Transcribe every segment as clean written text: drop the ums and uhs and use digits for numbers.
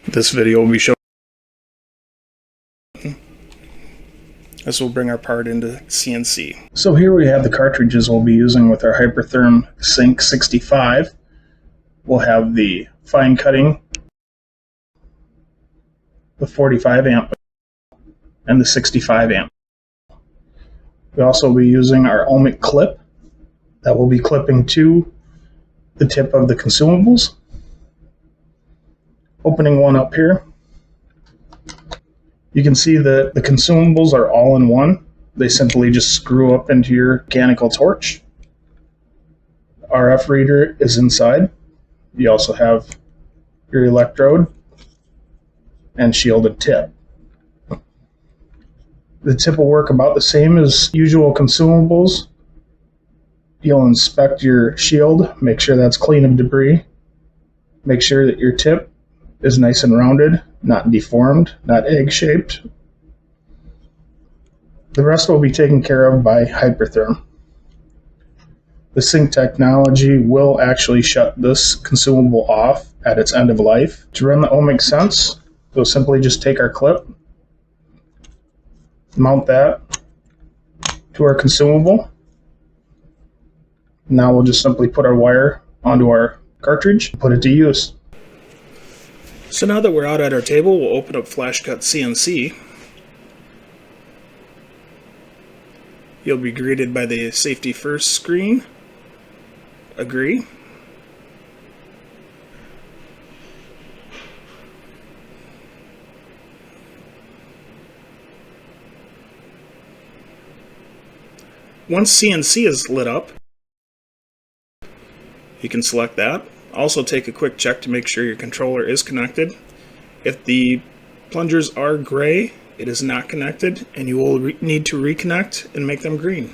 This video will be showing. This will bring our part into CNC. So here we have the cartridges we'll be using with our Hypertherm Sync 65. We'll have the fine cutting, the 45 amp, and the 65 amp. We'll also be using our ohmic clip that will be clipping to the tip of the consumables. Opening one up here, you can see that the consumables are all in one. They simply just screw up into your mechanical torch. RF reader is inside. You also have your electrode and shielded tip. The tip will work about the same as usual consumables. You'll inspect your shield, make sure that's clean of debris. Make sure that your tip is nice and rounded, not deformed, not egg-shaped. The rest will be taken care of by Hypertherm. The sync technology will actually shut this consumable off at its end of life. To run the ohmic sense, we'll simply just take our clip, mount that to our consumable. Now we'll just simply put our wire onto our cartridge and put it to use. So now that we're out at our table, we'll open up FlashCut CNC. You'll be greeted by the safety first screen. Agree. Once CNC is lit up, you can select that. Also take a quick check to make sure your controller is connected. If the plungers are gray, it is not connected, and you will need to reconnect and make them green.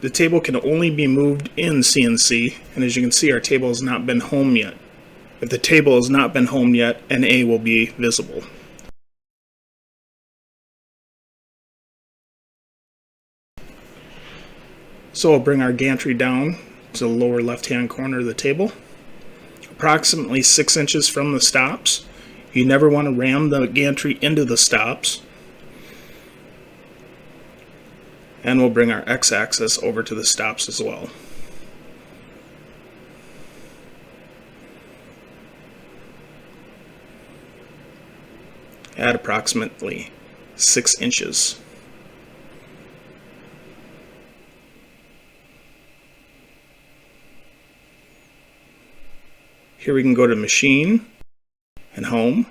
The table can only be moved in CNC, and as you can see, our table has not been homed yet. If the table has not been homed yet, an A will be visible. So I'll bring our gantry down to the lower left-hand corner of the table, approximately 6 inches from the stops. You never want to ram the gantry into the stops. And we'll bring our x-axis over to the stops as well. At approximately 6 inches. Here we can go to Machine, and Home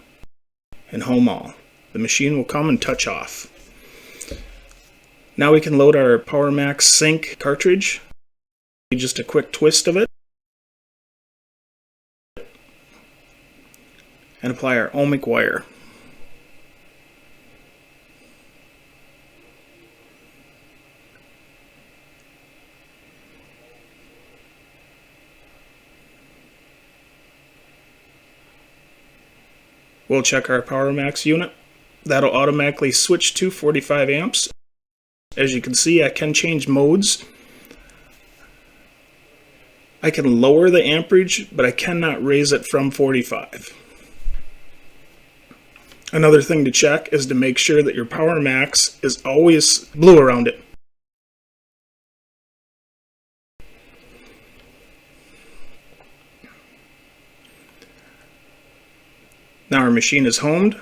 All. The machine will come and touch off. Now we can load our PowerMax Sync cartridge. Just a quick twist of it. And apply our ohmic wire. We'll check our PowerMax unit. That'll automatically switch to 45 amps. As you can see, I can change modes. I can lower the amperage, but I cannot raise it from 45. Another thing to check is to make sure that your PowerMax is always blue around it. Now our machine is homed.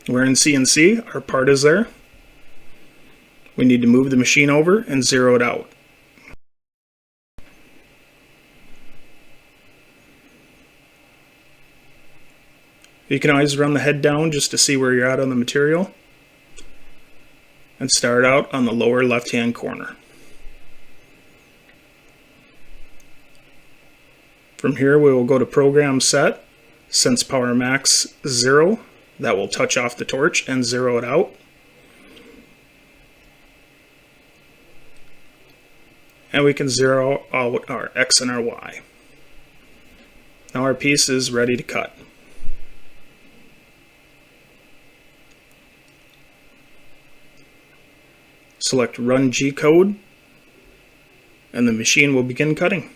We're in CNC. Our part is there. We need to move the machine over and zero it out. You can always run the head down just to see where you're at on the material. And start out on the lower left-hand corner. From here we will go to Program Set. Sense PowerMax 0, that will touch off the torch and zero it out. And we can zero out our X and our Y. Now our piece is ready to cut. Select Run G-Code and the machine will begin cutting.